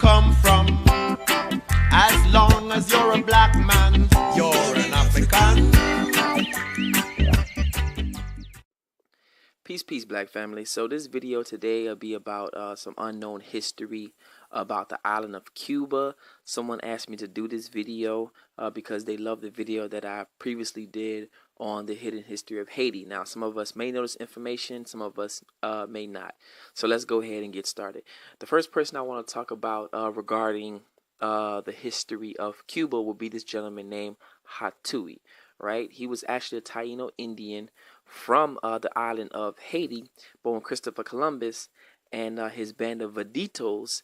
come from. As long as you're a black man, you're an African. Peace, black family. So this video today will be about some unknown history about the island of Cuba. Someone asked me to do this video because they love the video that I previously did on the hidden history of Haiti. Now, some of us may know this information, some of us may not. So let's go ahead and get started. The first person I want to talk about regarding the history of Cuba will be this gentleman named Hatui. Right? He was actually a Taino Indian from the island of Haiti, but when Christopher Columbus and his band of Vaditos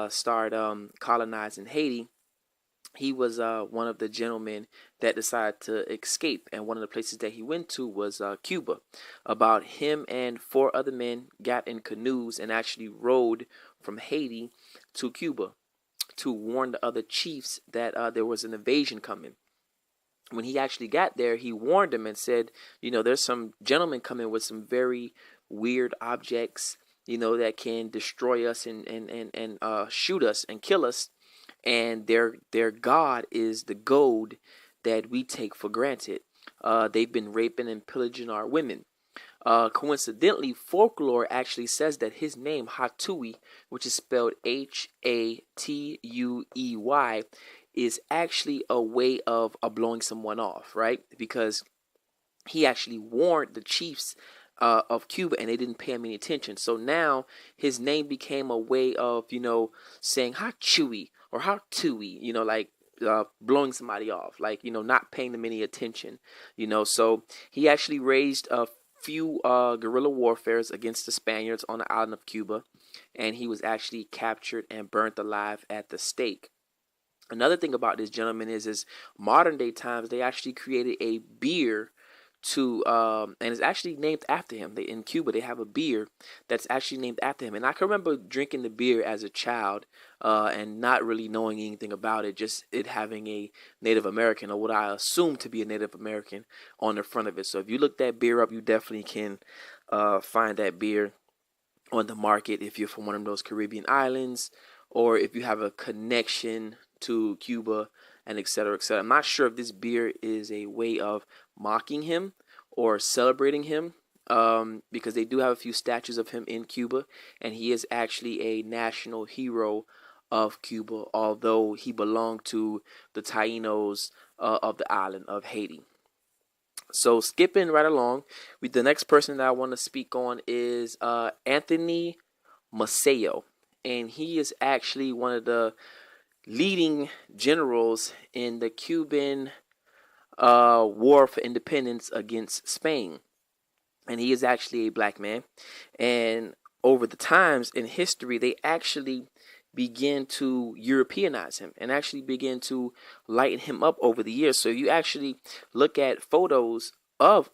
started colonizing Haiti, he was one of the gentlemen that decided to escape, and one of the places that he went to was Cuba. About him and 4 other men got in canoes and actually rowed from Haiti to Cuba to warn the other chiefs that there was an invasion coming. When he actually got there, he warned them and said, you know, there's some gentlemen coming with some very weird objects, you know, that can destroy us and shoot us and kill us. And their god is the gold that we take for granted. They've been raping and pillaging our women. Coincidentally, folklore actually says that his name, Hatui, which is spelled Hatuey, is actually a way of blowing someone off, right? Because he actually warned the chiefs of Cuba and they didn't pay him any attention. So now his name became a way of, you know, saying Hatui or Hatui, you know, like blowing somebody off, like, you know, not paying them any attention, you know. So he actually raised a few guerrilla warfares against the Spaniards on the island of Cuba, and he was actually captured and burnt alive at the stake. Another thing about this gentleman is modern day times they actually created a beer to and it's actually named after him. In Cuba they have a beer that's actually named after him, and I can remember drinking the beer as a child and not really knowing anything about it, just it having a Native American, or what I assume to be a Native American, on the front of it. So if you look that beer up, you definitely can find that beer on the market if you're from one of those Caribbean islands, or if you have a connection to Cuba, and etc., etc. I'm not sure if this beer is a way of mocking him or celebrating him, because they do have a few statues of him in Cuba, and he is actually a national hero of Cuba, although he belonged to the Tainos of the island of Haiti. So skipping right along, the next person that I want to speak on is Anthony Maceo, and he is actually one of the leading generals in the Cuban war for independence against Spain. And he is actually a black man. And over the times in history, they actually begin to Europeanize him and actually begin to lighten him up over the years. So you actually look at photos of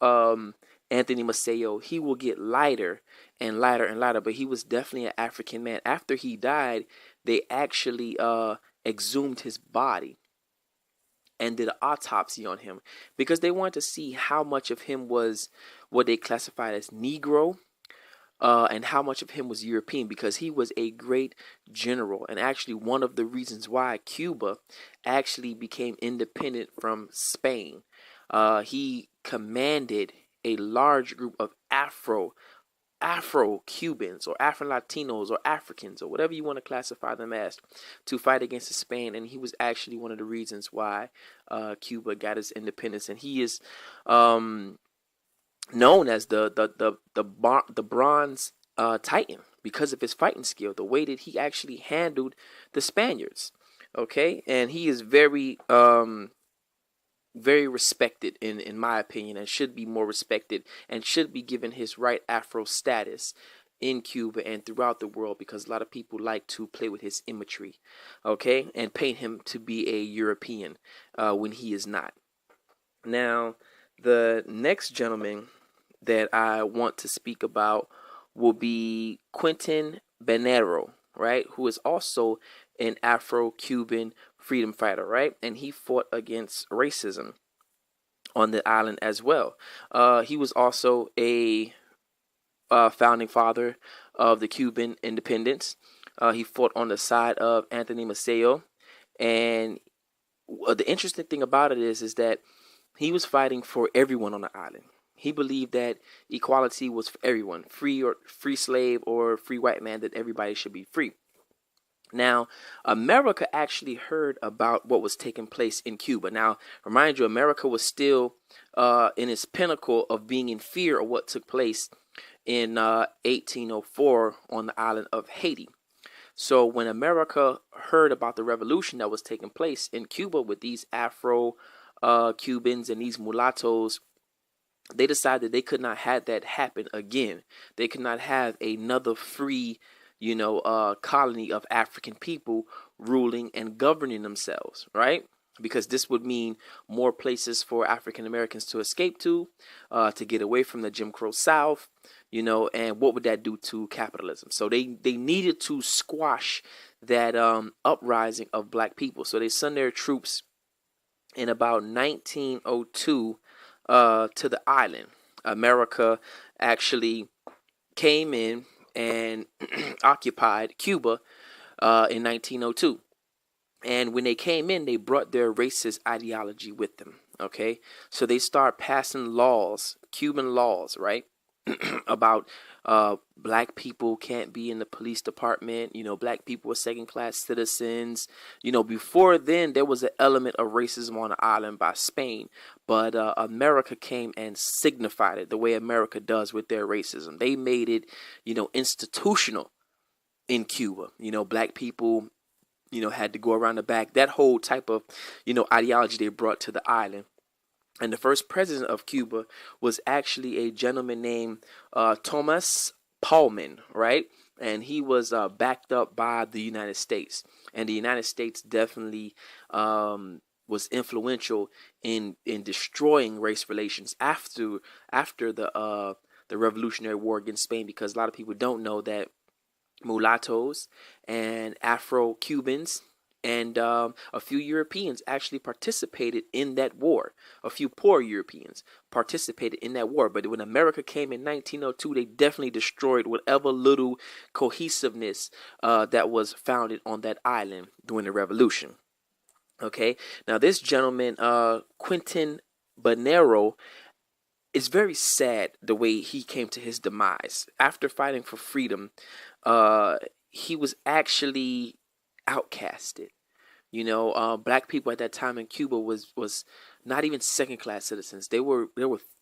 Anthony Maceo, he will get lighter and lighter and lighter, but he was definitely an African man. After he died, they actually exhumed his body and did an autopsy on him because they wanted to see how much of him was what they classified as Negro, and how much of him was European, because he was a great general and actually one of the reasons why Cuba actually became independent from Spain. He commanded a large group of Afro-Cubans or Afro-Latinos or Africans or whatever you want to classify them as to fight against Spain, and he was actually one of the reasons why Cuba got its independence, and he is known as the Bronze Titan because of his fighting skill, the way that he actually handled the Spaniards. Okay, and he is very respected in my opinion, and should be more respected and should be given his right Afro status in Cuba and throughout the world, because a lot of people like to play with his imagery, okay, and paint him to be a European when he is not. Now, the next gentleman that I want to speak about will be Quentin Benero, right, who is also an Afro-Cuban freedom fighter, right? And he fought against racism on the island as well. He was also a founding father of the Cuban independence. He fought on the side of Anthony Maceo, and the interesting thing about it is that he was fighting for everyone on the island. He believed that equality was for everyone, free slave or free white man, that everybody should be free. Now, America actually heard about what was taking place in Cuba. Now, remind you, America was still in its pinnacle of being in fear of what took place in 1804 on the island of Haiti. So when America heard about the revolution that was taking place in Cuba with these Afro Cubans and these mulattoes, they decided they could not have that happen again. They could not have another free, colony of African people ruling and governing themselves, right? Because this would mean more places for African Americans to escape to get away from the Jim Crow South, and what would that do to capitalism? So they needed to squash that uprising of black people. So they sent their troops in about 1902 to the island. America actually came in and occupied Cuba in 1902. And when they came in, they brought their racist ideology with them. Okay, so they start passing laws, Cuban laws, right, about black people can't be in the police department. Black people are second-class citizens. Before then, there was an element of racism on the island by Spain, but America came and signified it the way America does with their racism. They made it, institutional in Cuba. Black people, had to go around the back. That whole type of, ideology they brought to the island. And the first president of Cuba was actually a gentleman named Thomas Paulman, right? And he was backed up by the United States. And the United States definitely was influential in destroying race relations after the Revolutionary War against Spain, because a lot of people don't know that mulattoes and Afro Cubans and a few Europeans actually participated in that war. A few poor Europeans participated in that war. But when America came in 1902, they definitely destroyed whatever little cohesiveness that was founded on that island during the revolution. Okay, now this gentleman, Quentin Bonero, it's very sad the way he came to his demise. After fighting for freedom, he was actually outcasted. Black people at that time in Cuba was not even second-class citizens. They were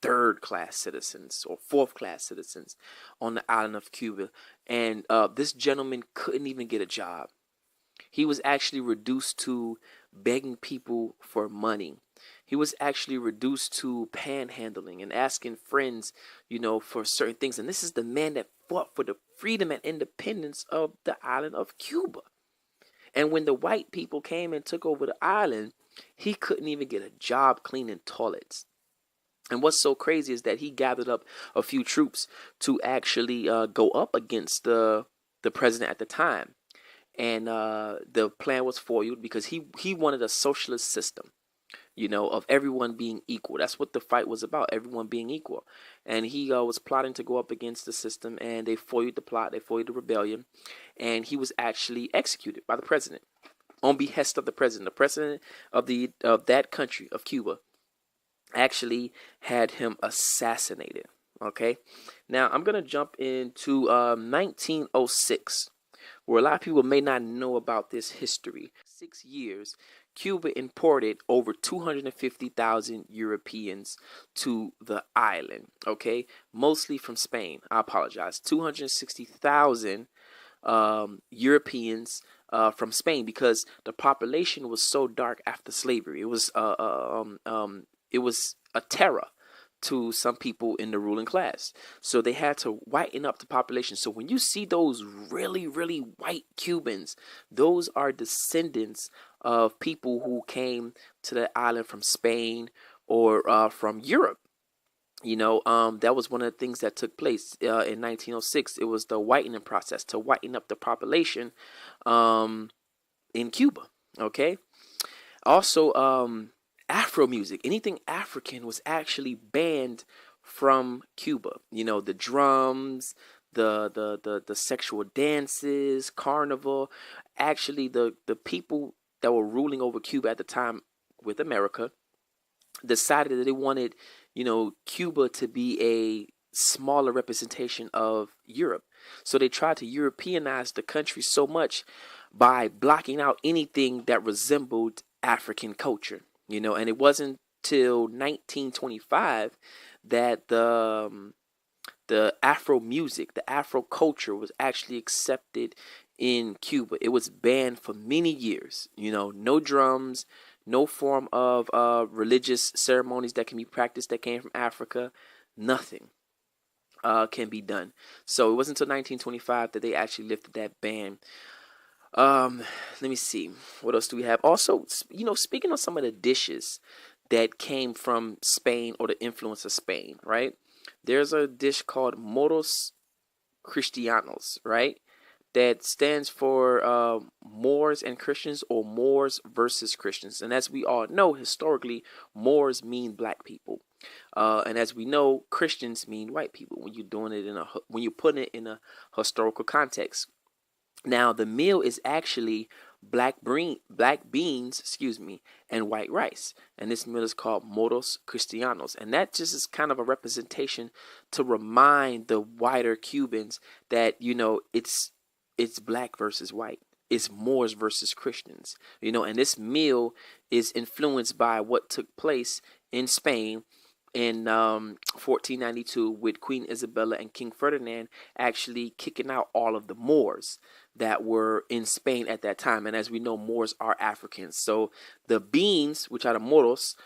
third-class citizens or fourth-class citizens on the island of Cuba. And this gentleman couldn't even get a job. He was actually reduced to begging people for money. He was actually reduced to panhandling and asking friends, for certain things. And this is the man that fought for the freedom and independence of the island of Cuba. And when the white people came and took over the island, he couldn't even get a job cleaning toilets. And what's so crazy is that he gathered up a few troops to actually go up against the president at the time. And the plan was foiled because he wanted a socialist system, of everyone being equal. That's what the fight was about, everyone being equal. And he was plotting to go up against the system, and they foiled the plot, they foiled the rebellion, and he was actually executed by the president on behest of the president. The president of that country, of Cuba, actually had him assassinated. Okay, now I'm going to jump into 1906. Where a lot of people may not know about this history. 6 years, Cuba imported over 250,000 Europeans to the island, okay? Mostly from Spain. I apologize. 260,000 Europeans from Spain, because the population was so dark after slavery. It was a terror to some people in the ruling class. So they had to whiten up the population. So when you see those really, really white Cubans, those are descendants of people who came to the island from Spain or from Europe. That was one of the things that took place in 1906. It was the whitening process to whiten up the population in Cuba. Okay. Also, Afro music, anything African was actually banned from Cuba. The drums, the sexual dances, carnival. Actually, the people that were ruling over Cuba at the time with America decided that they wanted, Cuba to be a smaller representation of Europe. So they tried to Europeanize the country so much by blocking out anything that resembled African culture, and it wasn't till 1925 that the Afro music, the Afro culture was actually accepted in Cuba. It was banned for many years. No drums, no form of religious ceremonies that can be practiced that came from Africa, nothing can be done. So it wasn't until 1925 that they actually lifted that ban. Let me see. What else do we have? Also, speaking of some of the dishes that came from Spain or the influence of Spain, right? There's a dish called Moros Cristianos, right? That stands for Moors and Christians, or Moors versus Christians. And as we all know, historically, Moors mean black people, and as we know, Christians mean white people. When you're doing it when you're putting it in a historical context. Now, the meal is actually black beans, and white rice. And this meal is called Moros Cristianos. And that just is kind of a representation to remind the wider Cubans that, it's black versus white. It's Moors versus Christians. And this meal is influenced by what took place in Spain in 1492 with Queen Isabella and King Ferdinand actually kicking out all of the Moors that were in Spain at that time. And as we know, Moors are Africans. So the beans, which are the Moros,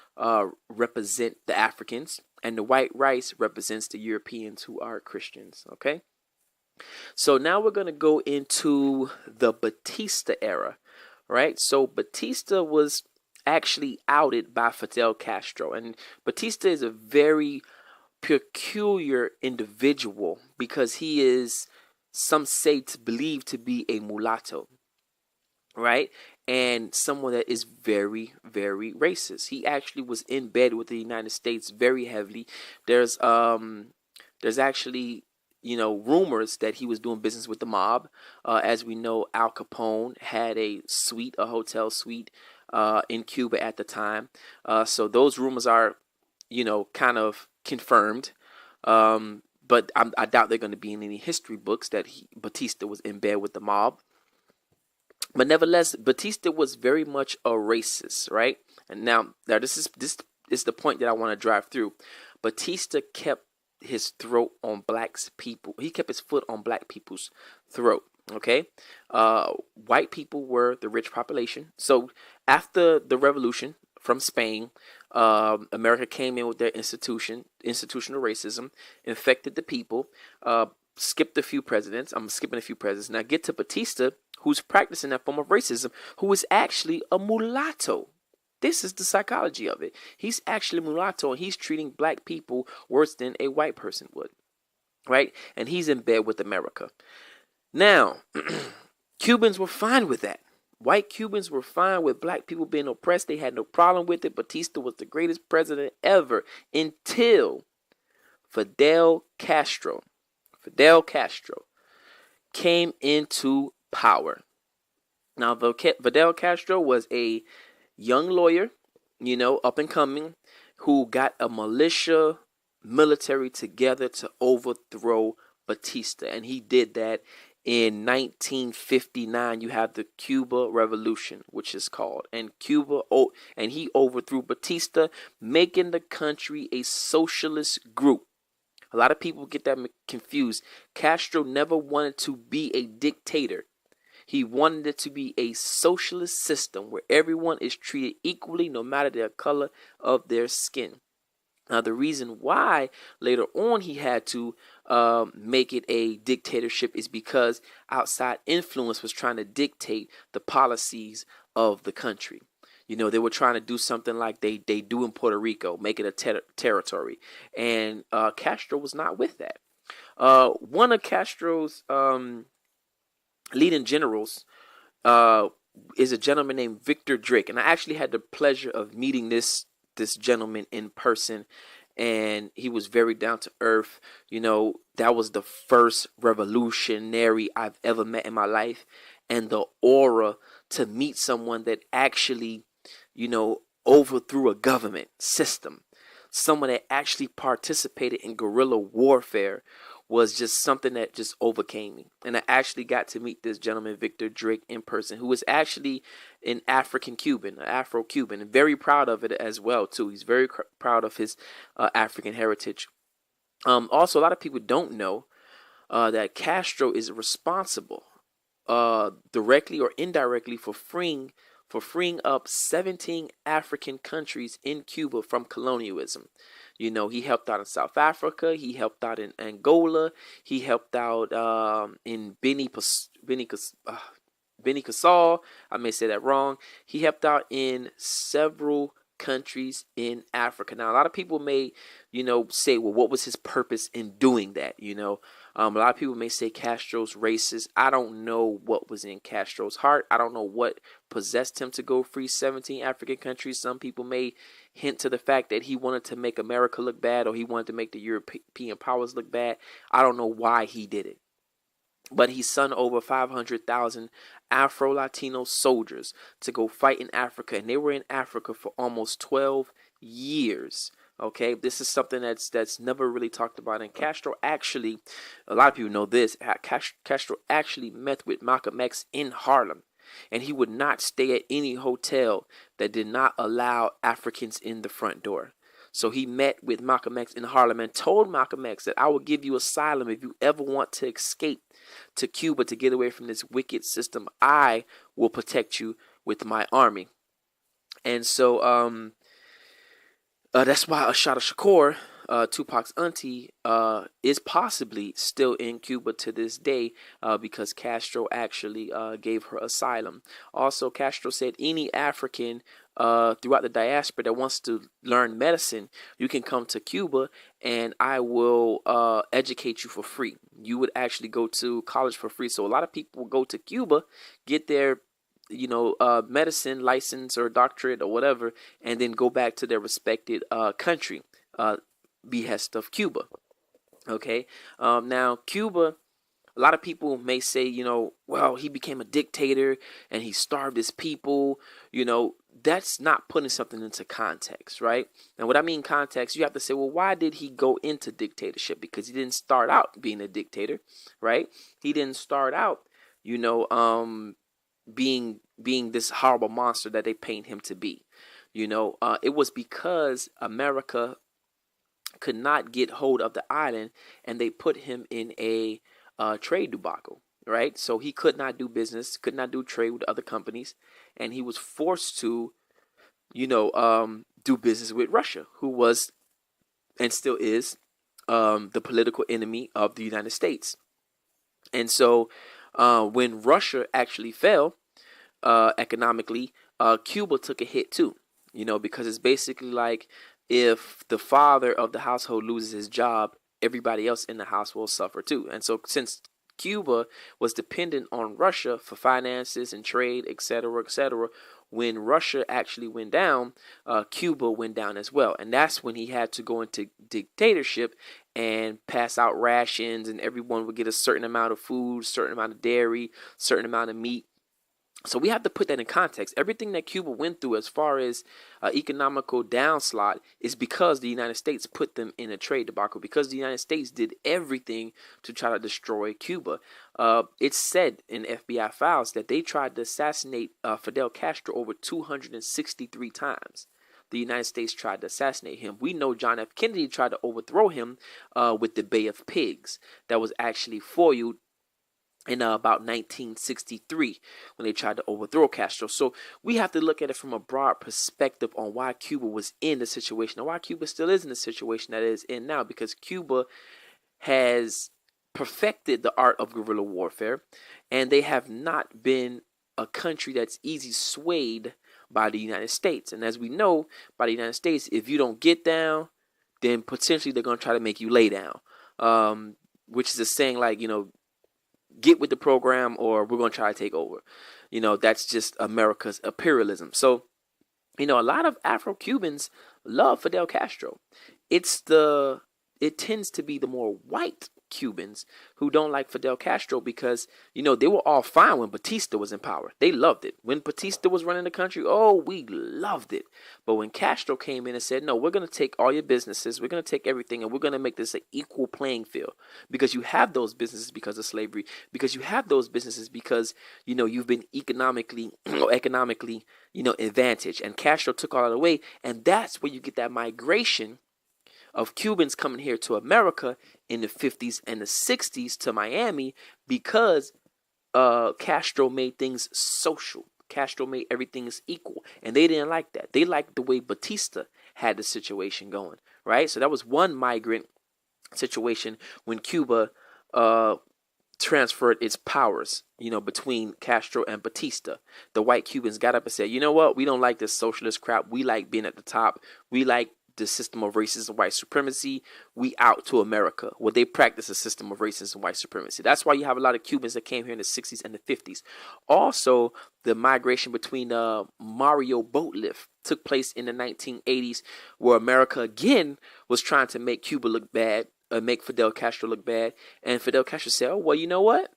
represent the Africans, and the white rice represents the Europeans who are Christians. Okay. So now we're going to go into the Batista era, right? So Batista was actually outed by Fidel Castro. And Batista is a very peculiar individual because he is, some say, believed to be a mulatto, right? And someone that is very, very racist. He actually was in bed with the United States very heavily. There's actually, rumors that he was doing business with the mob. As we know, Al Capone had a hotel suite in Cuba at the time. So those rumors are, kind of confirmed. But I doubt they're going to be in any history books that Batista was in bed with the mob. But nevertheless, Batista was very much a racist, right? And now this is the point that I want to drive through. Batista kept his throat on people. He kept his foot on black people's throat. Okay, white people were the rich population. So after the revolution from Spain, America came in with their institutional racism, infected the people, skipped a few presidents. I'm skipping a few presidents. Now get to Batista, who's practicing that form of racism, who is actually a mulatto. This is the psychology of it. He's actually a mulatto, and he's treating black people worse than a white person would, right? And he's in bed with America. Now, Cubans were fine with that. White Cubans were fine with black people being oppressed. They had no problem with it. Batista was the greatest president ever until Fidel Castro came into power. Now, Fidel Castro was a young lawyer, up and coming, who got a military together to overthrow Batista. And he did that in 1959. You have the Cuba Revolution, which is called, and he overthrew Batista, making the country a socialist group. A lot of people get that confused. Castro never wanted to be a dictator. He wanted it to be a socialist system where everyone is treated equally, no matter the color of their skin. Now, the reason why later on he had to make it a dictatorship is because outside influence was trying to dictate the policies of the country. They were trying to do something like they do in Puerto Rico, make it a territory. And Castro was not with that. One of Castro's leading generals is a gentleman named Victor Drake. And I actually had the pleasure of meeting this gentleman in person. and he was very down to earth. That was the first revolutionary I've ever met in my life. And the aura to meet someone that actually, overthrew a government system, someone that actually participated in guerrilla warfare, was just something that just overcame me. And I actually got to meet this gentleman, Victor Drake, in person, who was actually an African Cuban, an Afro Cuban, and very proud of it as well, too. He's very proud of his African heritage. Also, a lot of people don't know that Castro is responsible, directly or indirectly, for freeing up 17 African countries in Cuba from colonialism. He helped out in South Africa. He helped out in Angola. He helped out in Beni-Caracal. I may say that wrong. He helped out in several countries in Africa. Now, a lot of people may, say, well, what was his purpose in doing that? A lot of people may say Castro's racist. I don't know what was in Castro's heart. I don't know what possessed him to go free 17 African countries. Some people may hint to the fact that he wanted to make America look bad, or he wanted to make the European powers look bad. I don't know why he did it. But he sent over 500,000 Afro-Latino soldiers to go fight in Africa. And they were in Africa for almost 12 years. Okay, this is something that's never really talked about. And Castro actually, a lot of people know this, Castro actually met with Malcolm X in Harlem. And he would not stay at any hotel that did not allow Africans in the front door. So he met with Malcolm X in Harlem and told Malcolm X that I will give you asylum if you ever want to escape to Cuba to get away from this wicked system. I will protect you with my army. And so that's why Ashada Shakur, Tupac's auntie, is possibly still in Cuba to this day, because Castro actually gave her asylum. Also, Castro said any African throughout the diaspora that wants to learn medicine, you can come to Cuba and I will educate you for free. You would actually go to college for free. So a lot of people go to Cuba, get their medicine license or doctorate or whatever, and then go back to their respected country, behest of Cuba. Okay. Now, Cuba, a lot of people may say, well, he became a dictator and he starved his people. That's not putting something into context, right? And what I mean context, you have to say, well, why did he go into dictatorship? Because he didn't start out being a dictator, right? He didn't start out, being this horrible monster that they paint him to be. It was because America could not get hold of the island, and they put him in a trade debacle, right? So he could not do business, could not do trade with other companies, and he was forced to, do business with Russia, who was and still is the political enemy of the United States. And so when Russia actually fell economically, Cuba took a hit too, because it's basically like if the father of the household loses his job, everybody else in the house will suffer too. And so since Cuba was dependent on Russia for finances and trade, etc., when Russia actually went down, Cuba went down as well. And that's when he had to go into dictatorship and pass out rations, and everyone would get a certain amount of food, certain amount of dairy, certain amount of meat. So we have to put that in context. Everything that Cuba went through as far as economical downslide is because the United States put them in a trade debacle, because the United States did everything to try to destroy Cuba. It's said in FBI files that they tried to assassinate Fidel Castro over 263 times. The United States tried to assassinate him. We know John F. Kennedy tried to overthrow him with the Bay of Pigs. That was actually foiled in about 1963 when they tried to overthrow Castro. So we have to look at it from a broad perspective on why Cuba was in the situation, and why Cuba still is in the situation that it is in now, because Cuba has perfected the art of guerrilla warfare, and they have not been a country that's easy swayed by the United States. And as we know, by the United States, if you don't get down, then potentially they're going to try to make you lay down, which is a saying like, get with the program or we're going to try to take over. That's just America's imperialism. So, a lot of Afro-Cubans love Fidel Castro. it tends to be the more white Cubans who don't like Fidel Castro because, they were all fine when Batista was in power. They loved it. When Batista was running the country, oh, we loved it. But when Castro came in and said, no, we're going to take all your businesses, we're going to take everything, and we're going to make this an equal playing field, because you have those businesses because of slavery, because you have those businesses because, you've been economically advantaged. And Castro took all that away. And that's where you get that migration of Cubans coming here to America in the 50s and the 60s to Miami, because Castro made things social. Castro made everything equal. And they didn't like that. They liked the way Batista had the situation going, right? So that was one migrant situation when Cuba transferred its powers, between Castro and Batista. The white Cubans got up and said, you know what? We don't like this socialist crap. We like being at the top. We like the system of racism, white supremacy. We out to America, where they practice a system of racism, white supremacy. That's why you have a lot of Cubans that came here in the 60s and the 50s. Also, the migration between Mario Boatlift took place in the 1980s, where America again was trying to make Cuba look bad, make Fidel Castro look bad. And Fidel Castro said, oh, well, you know what?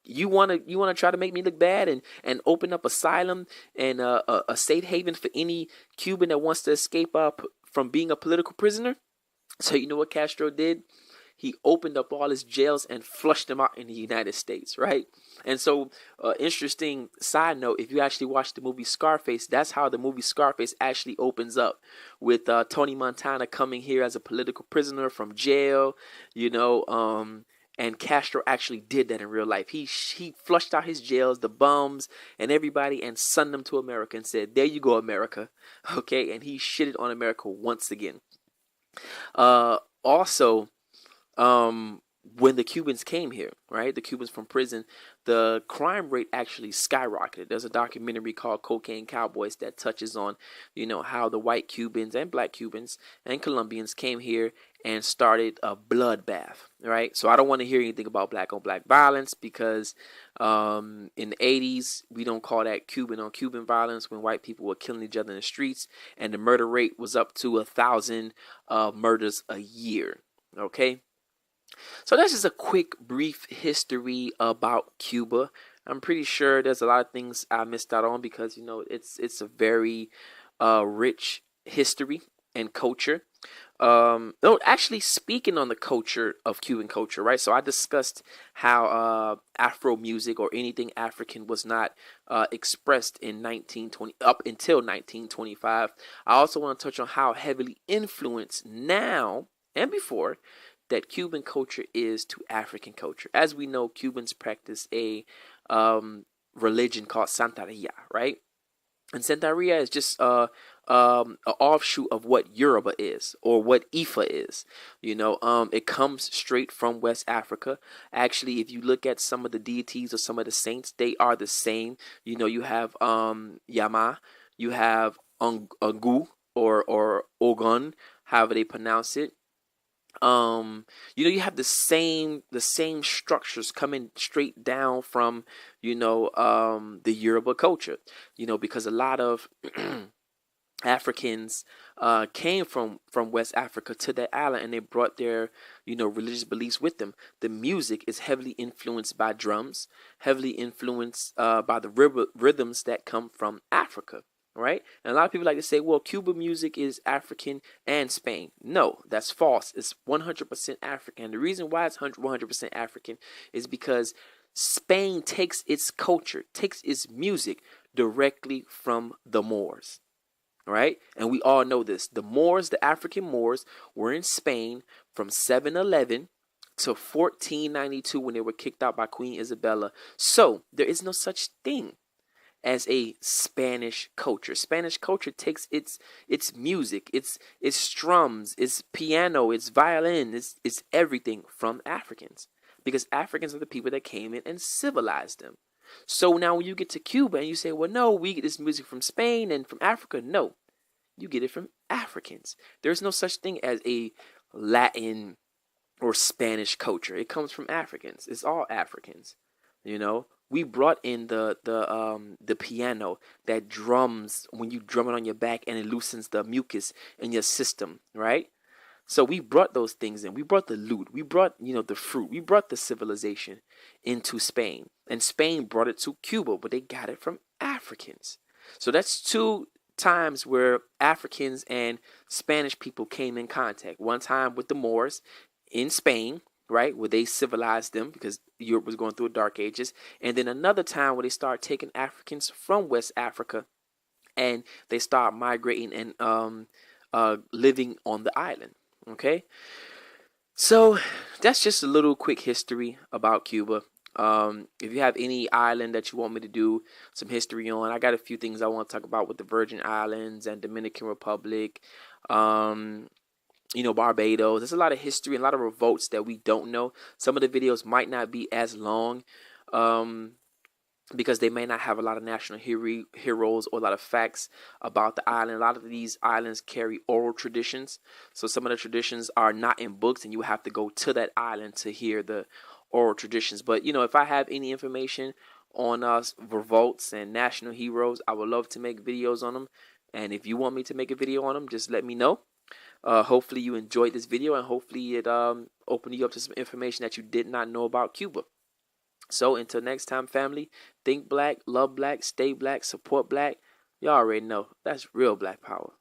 You wanna try to make me look bad and open up asylum and a safe haven for any Cuban that wants to escape from being a political prisoner? So you know what Castro did? He opened up all his jails and flushed them out in the United States, right? And so, interesting side note, if you actually watch the movie Scarface, that's how the movie Scarface actually opens up, with Tony Montana coming here as a political prisoner from jail, and Castro actually did that in real life. He flushed out his jails, the bums, and everybody, and sent them to America and said, there you go, America. Okay, and he shitted on America once again. Also, when the Cubans came here, right, the Cubans from prison, the crime rate actually skyrocketed. There's a documentary called Cocaine Cowboys that touches on, how the white Cubans and black Cubans and Colombians came here and started a bloodbath, right? So I don't want to hear anything about black on black violence, because in the 80s, we don't call that Cuban on Cuban violence, when white people were killing each other in the streets, and the murder rate was up to 1,000 murders a year, okay? So that's just a quick, brief history about Cuba. I'm pretty sure there's a lot of things I missed out on, because, it's a very rich history and culture. No, actually, speaking on the culture of Cuban culture, right? So I discussed how Afro music or anything African was not expressed in 1920 up until 1925. I also want to touch on how heavily influenced now and before that Cuban culture is to African culture. As we know, Cubans practice a religion called Santeria, right? And Santeria is just an offshoot of what Yoruba is, or what Ifa is. It comes straight from West Africa. Actually, if you look at some of the deities or some of the saints, they are the same. You have Yama, you have Ungu or Ogun, however they pronounce it. You have the same structures coming straight down from, the Yoruba culture, because a lot of Africans came from West Africa to that island, and they brought their, religious beliefs with them. The music is heavily influenced by drums, heavily influenced by the rhythms that come from Africa. Right? And a lot of people like to say, well, Cuban music is African and Spain. No, that's false. It's 100% African. The reason why it's 100% African is because Spain takes its culture, takes its music directly from the Moors. Right? And we all know this. The Moors, the African Moors, were in Spain from 711 to 1492, when they were kicked out by Queen Isabella. So there is no such thing as a Spanish culture. Spanish culture takes its music, its drums, its piano, its violin, its everything from Africans, because Africans are the people that came in and civilized them. So now when you get to Cuba and you say, well, no, we get this music from Spain and from Africa. No, you get it from Africans. There's no such thing as a Latin or Spanish culture. It comes from Africans. It's all Africans. We brought in the piano that drums when you drum it on your back, and it loosens the mucus in your system, right? So we brought those things in. We brought the loot. We brought, the fruit. We brought the civilization into Spain. And Spain brought it to Cuba, but they got it from Africans. So that's two times where Africans and Spanish people came in contact. One time with the Moors in Spain, right, where they civilized them because Europe was going through a dark ages. And then another time where they started taking Africans from West Africa and they start migrating and living on the island. Okay, so that's just a little quick history about Cuba. If you have any island that you want me to do some history on, I got a few things I want to talk about with the Virgin Islands and Dominican Republic, Barbados. There's a lot of history and a lot of revolts that we don't know. Some of the videos might not be as long, because they may not have a lot of national heroes or a lot of facts about the island. A lot of these islands carry oral traditions. So some of the traditions are not in books, and you have to go to that island to hear the oral traditions. But, if I have any information on revolts and national heroes, I would love to make videos on them. And if you want me to make a video on them, just let me know. Hopefully you enjoyed this video, and hopefully it opened you up to some information that you did not know about Cuba. So until next time, family, think black, love black, stay black, support black. You already know that's real black power.